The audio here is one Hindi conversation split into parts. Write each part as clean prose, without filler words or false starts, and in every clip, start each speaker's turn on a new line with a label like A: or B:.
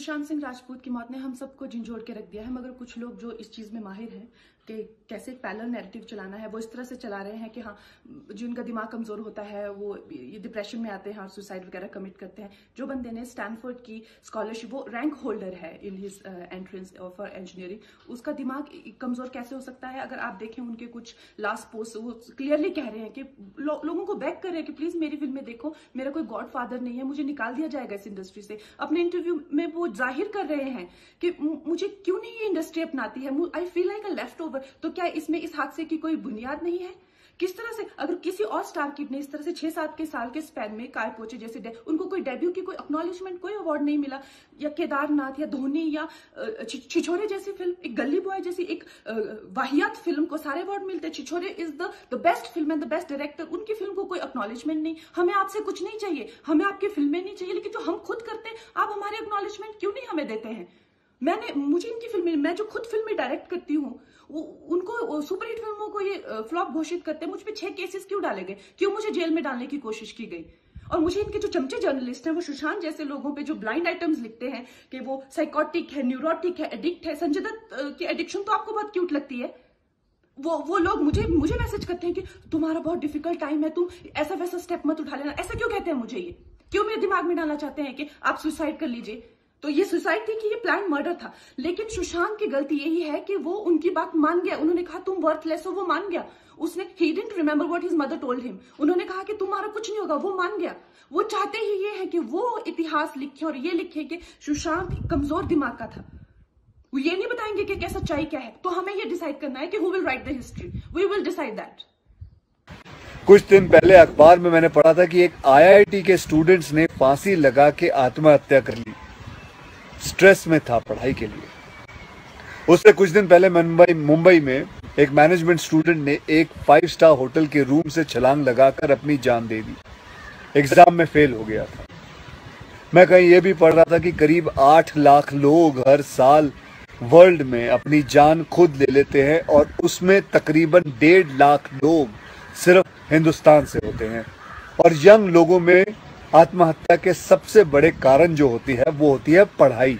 A: सुशांत सिंह राजपूत की मौत ने हम सबको झंझोड़ के रख दिया है, मगर कुछ लोग जो इस चीज में माहिर हैं कि कैसे पैरेलल नैरेटिव चलाना है, वो इस तरह से चला रहे हैं कि हाँ, जिनका दिमाग कमजोर होता है वो ये डिप्रेशन में आते हैं और सुसाइड वगैरह कमिट करते हैं। जो बंदे ने स्टैनफोर्ड की स्कॉलरशिप, वो रैंक होल्डर है in his entrance for engineering, उसका दिमाग कमजोर कैसे हो सकता है? अगर आप देखें उनके कुछ लास्ट पोस्ट, वो क्लियरली कह रहे हैं कि लोगों को बैक कर रहे हैं कि प्लीज मेरी फिल्में देखो, मेरा कोई गॉड फादर नहीं है, मुझे निकाल दिया जाएगा इस इंडस्ट्री से। अपने इंटरव्यू में वो जाहिर कर रहे हैं कि मुझे क्यों नहीं ये इंडस्ट्री अपनाती है, I feel like a left over. तो क्या इसमें इस हादसे की कोई बुनियाद नहीं है? किस तरह से अगर किसी और स्टार किड ने इस तरह से 6-7 के साल के स्पैन में काय पोचे जैसे उनको कोई डेब्यू की कोई एक्नॉलेजमेंट, कोई अवार्ड नहीं मिला, या केदारनाथ या धोनी या छिछोरे जैसी फिल्म, एक गली बॉय जैसी एक वाहियात फिल्म को सारे अवार्ड मिलते, Chhichhore is the best film and the best director, उनकी फिल्म को कोई एक्नॉलेजमेंट नहीं। हमें आपसे कुछ नहीं चाहिए, हमें आपकी फिल्में नहीं चाहिए, लेकिन जो हम खुद करते हैं आप हमारे एक्नॉलेजमेंट क्यों नहीं हमें देते हैं? मुझे इनकी फिल्में, मैं जो खुद फिल्में डायरेक्ट करती हूँ, उनको सुपरहिट फिल्मों को ये फ्लॉप घोषित करते हैं। मुझ पे 6 केसेस क्यों डाले गए, क्यों मुझे जेल में डालने की कोशिश की गई? और मुझे इनके जो चमचे जर्नलिस्ट हैं, वो सुशांत जैसे लोगों पे जो ब्लाइंड आइटम्स लिखते हैं कि वो साइकोटिक है, न्यूरोटिक है, एडिक्ट है। संजय दत्त की एडिक्शन तो आपको बहुत क्यूट लगती है। वो लोग मुझे मैसेज करते हैं कि तुम्हारा बहुत डिफिकल्ट टाइम है, तुम ऐसा वैसा स्टेप मत उठा लेना। ऐसा क्यों कहते हैं मुझे? ये क्यों मेरे दिमाग में डालना चाहते हैं कि आप सुसाइड कर लीजिए? तो ये सुसाइड थी कि ये प्लान मर्डर था? लेकिन सुशांत की गलती यही है कि वो उनकी बात मान गया। उन्होंने कहा तुम वर्थलेस हो, वो मान गया। उसने he didn't remember what his mother told him. उन्होंने कहा कि तुम्हारा कुछ नहीं होगा, वो मान गया। वो चाहते ही ये है कि वो इतिहास लिखे और ये लिखे कि सुशांत कमजोर दिमाग का था। वो ये नहीं बताएंगे कि क्या सच्चाई क्या है। तो हमें ये डिसाइड करना है कि who will write the history, we will decide that.
B: कुछ दिन पहले अखबार में मैंने पढ़ा था कि एक आईआईटी के स्टूडेंट्स ने फांसी लगा के आत्महत्या कर ली। स्ट्रेस में था पढ़ाई के लिए। उससे कुछ दिन पहले मुंबई में एक मैनेजमेंट स्टूडेंट ने एक 5 स्टार होटल के रूम से छलांग लगाकर अपनी जान दे दी। एग्जाम में फेल हो गया था। मैं कहीं यह भी पढ़ रहा था कि करीब 8 लाख लोग हर साल वर्ल्ड में अपनी जान खुद ले लेते हैं और उसमें तकरीबन 1.5 लाख लोग सिर्फ हिंदुस्तान से होते हैं। और यंग लोगों में आत्महत्या के सबसे बड़े कारण जो होती है वो होती है पढ़ाई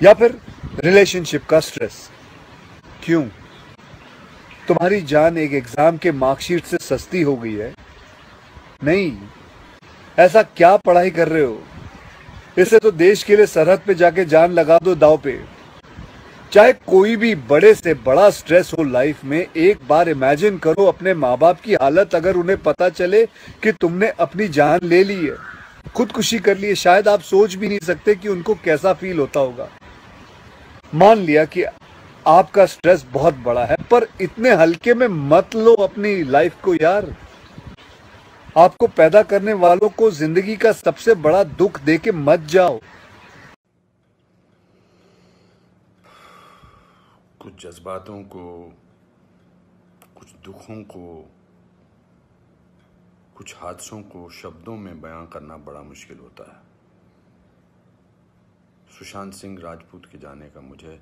B: या फिर रिलेशनशिप का स्ट्रेस। क्यों? तुम्हारी जान एक एग्जाम के मार्कशीट से सस्ती हो गई है? नहीं। ऐसा क्या पढ़ाई कर रहे हो? इससे तो देश के लिए सरहद पे जाके जान लगा दो दांव पे। चाहे कोई भी बड़े से बड़ा स्ट्रेस हो लाइफ में, एक बार इमेजिन करो अपने माँ बाप की हालत अगर उन्हें पता चले कि तुमने अपनी जान ले ली है, खुदकुशी कर ली है। शायद आप सोच भी नहीं सकते कि उनको कैसा फील होता होगा। मान लिया कि आपका स्ट्रेस बहुत बड़ा है, पर इतने हल्के में मत लो अपनी लाइफ को यार। आपको पैदा करने वालों को जिंदगी का सबसे बड़ा दुख देके मत जाओ।
C: कुछ जज्बातों को, कुछ दुखों को, कुछ हादसों को शब्दों में बयां करना बड़ा मुश्किल होता है। सुशांत सिंह राजपूत के जाने का मुझे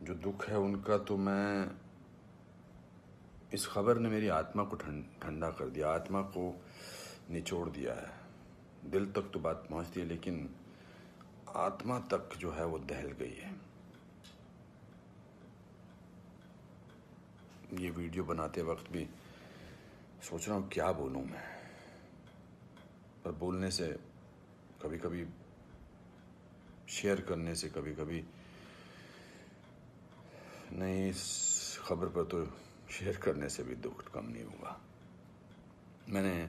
C: जो दुख है उनका, तो मैं इस खबर ने मेरी आत्मा को ठंडा कर दिया, आत्मा को निचोड़ दिया है। दिल तक तो बात पहुंचती है, लेकिन आत्मा तक जो है वो दहल गई है। ये वीडियो बनाते वक्त भी सोच रहा हूँ क्या बोलूँ मैं, पर बोलने से कभी कभी, शेयर करने से कभी कभी नहीं, इस खबर पर तो शेयर करने से भी दुख कम नहीं हुआ। मैंने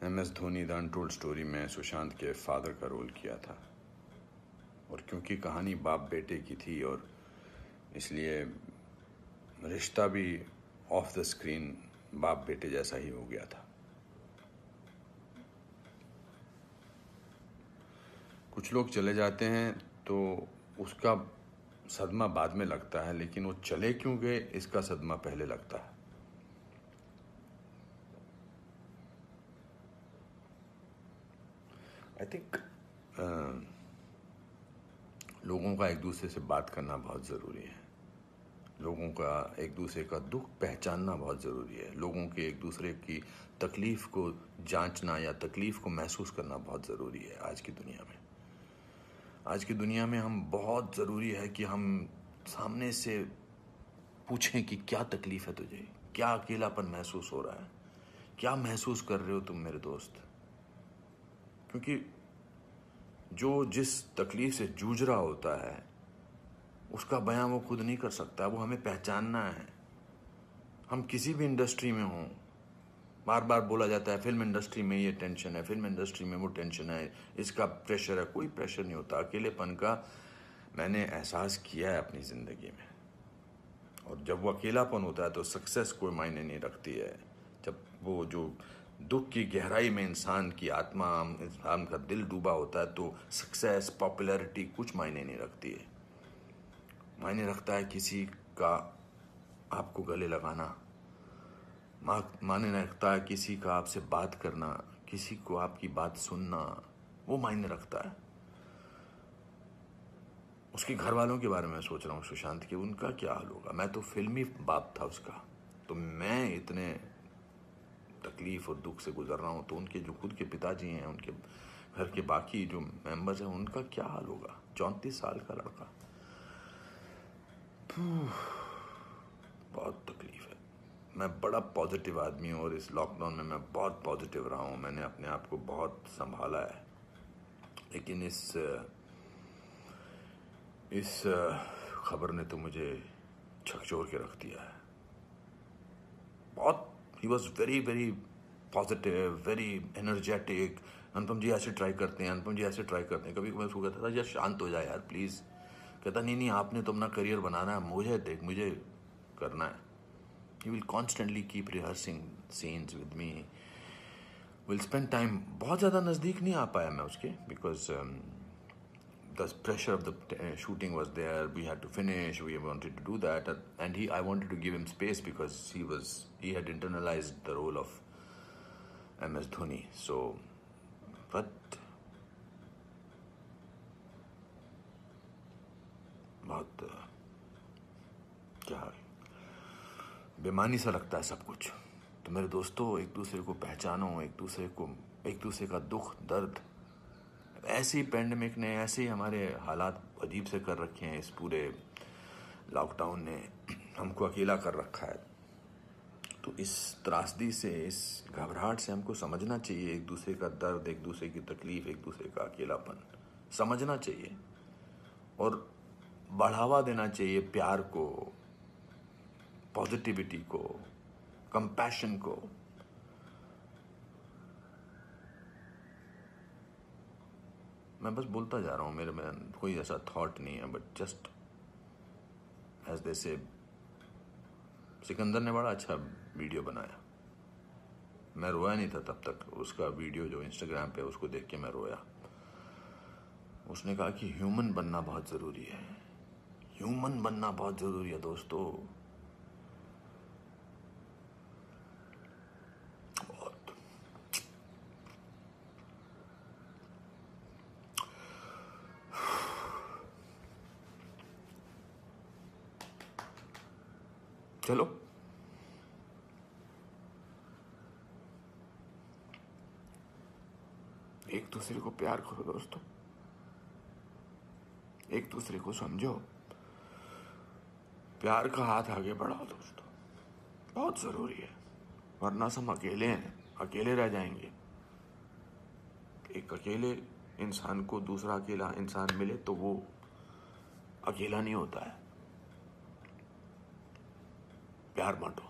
C: MS Dhoni the untold story में सुशांत के फादर का रोल किया था, और क्योंकि कहानी बाप बेटे की थी और इसलिए रिश्ता भी ऑफ द स्क्रीन बाप बेटे जैसा ही हो गया था। कुछ लोग चले जाते हैं तो उसका सदमा बाद में लगता है, लेकिन वो चले क्यों गए इसका सदमा पहले लगता है। आई थिंक लोगों का एक दूसरे से बात करना बहुत ज़रूरी है। लोगों का एक दूसरे का दुख पहचानना बहुत ज़रूरी है। लोगों के एक दूसरे की तकलीफ़ को जांचना या तकलीफ़ को महसूस करना बहुत ज़रूरी है आज की दुनिया में। आज की दुनिया में हम बहुत ज़रूरी है कि हम सामने से पूछें कि क्या तकलीफ़ है तुझे, क्या अकेलापन महसूस हो रहा है, क्या महसूस कर रहे हो तुम मेरे दोस्त। क्योंकि जो जिस तकलीफ़ से जूझ रहा होता है उसका बयां वो खुद नहीं कर सकता, वो हमें पहचानना है। हम किसी भी इंडस्ट्री में हों, बार बार बोला जाता है फिल्म इंडस्ट्री में ये टेंशन है, फिल्म इंडस्ट्री में वो टेंशन है, इसका प्रेशर है। कोई प्रेशर नहीं होता। अकेलेपन का मैंने एहसास किया है अपनी ज़िंदगी में, और जब वो अकेलापन होता है तो सक्सेस कोई मायने नहीं रखती है। जब वो जो दुख की गहराई में इंसान की आत्मा, इंसान का दिल डूबा होता है तो सक्सेस, पॉपुलैरिटी कुछ मायने नहीं रखती है। मायने रखता है किसी का आपको गले लगाना, मायने रखता है किसी का आपसे बात करना, किसी को आपकी बात सुनना, वो मायने रखता है। उसके घर वालों के बारे में सोच रहा हूँ सुशांत के, उनका क्या हाल होगा। मैं तो फिल्मी बाप था उसका, तो मैं इतने तकलीफ और दुख से गुजर रहा हूँ, तो उनके जो खुद के पिताजी हैं, उनके घर के बाकी जो मेंबर्स हैं, उनका क्या हाल होगा। 34 साल का लड़का, बहुत तकलीफ है। मैं बड़ा पॉजिटिव आदमी हूँ और इस लॉकडाउन में मैं बहुत पॉजिटिव रहा हूँ। मैंने अपने आप को बहुत संभाला है, लेकिन इस खबर ने तो मुझे झकझोर के रख दिया है। बहुत ही was very very positive, very energetic. Anupam ji ऐसे ट्राई करते हैं, अनुपम जी ऐसे ट्राई करते हैं। कभी मैं उसको कहता था यार शांत हो जाए यार प्लीज़। कहता नहीं आपने तो अपना करियर बनाना है, मुझे देख, मुझे करना है। He will constantly keep rehearsing scenes with me. We'll spend time. बहुत ज़्यादा नज़दीक नहीं आ पाया मैं उसके, because the pressure of the shooting was there. We had to finish. We wanted to do that, and I wanted to give him space because he had internalized the role of MS Dhoni. So, but बहुत क्या बेमानी सा लगता है सब कुछ। तो मेरे दोस्तों, एक दूसरे को पहचानो, एक दूसरे का दुख दर्द। ऐसे ही पैंडेमिक ने, ऐसे ही हमारे हालात अजीब से कर रखे हैं। इस पूरे लॉकडाउन ने हमको अकेला कर रखा है। तो इस त्रासदी से, इस घबराहट से हमको समझना चाहिए एक दूसरे का दर्द, एक दूसरे की तकलीफ, एक दूसरे का अकेलापन समझना चाहिए और बढ़ावा देना चाहिए प्यार को, पॉजिटिविटी को, कंपैशन को। मैं बस बोलता जा रहा हूँ, मेरे में कोई ऐसा थॉट नहीं है, बट जस्ट एज दे से। सिकंदर ने बड़ा अच्छा वीडियो बनाया, मैं रोया नहीं था तब तक। उसका वीडियो जो इंस्टाग्राम पे, उसको देख के मैं रोया। उसने कहा कि ह्यूमन बनना बहुत ज़रूरी है, ह्यूमन बनना बहुत ज़रूरी है दोस्तों। चलो, एक दूसरे को प्यार करो दोस्तों, एक दूसरे को समझो, प्यार का हाथ आगे बढ़ाओ दोस्तों, बहुत जरूरी है। वरना हम अकेले हैं, अकेले रह जाएंगे। एक अकेले इंसान को दूसरा अकेला इंसान मिले तो वो अकेला नहीं होता है। प्यार बांटो।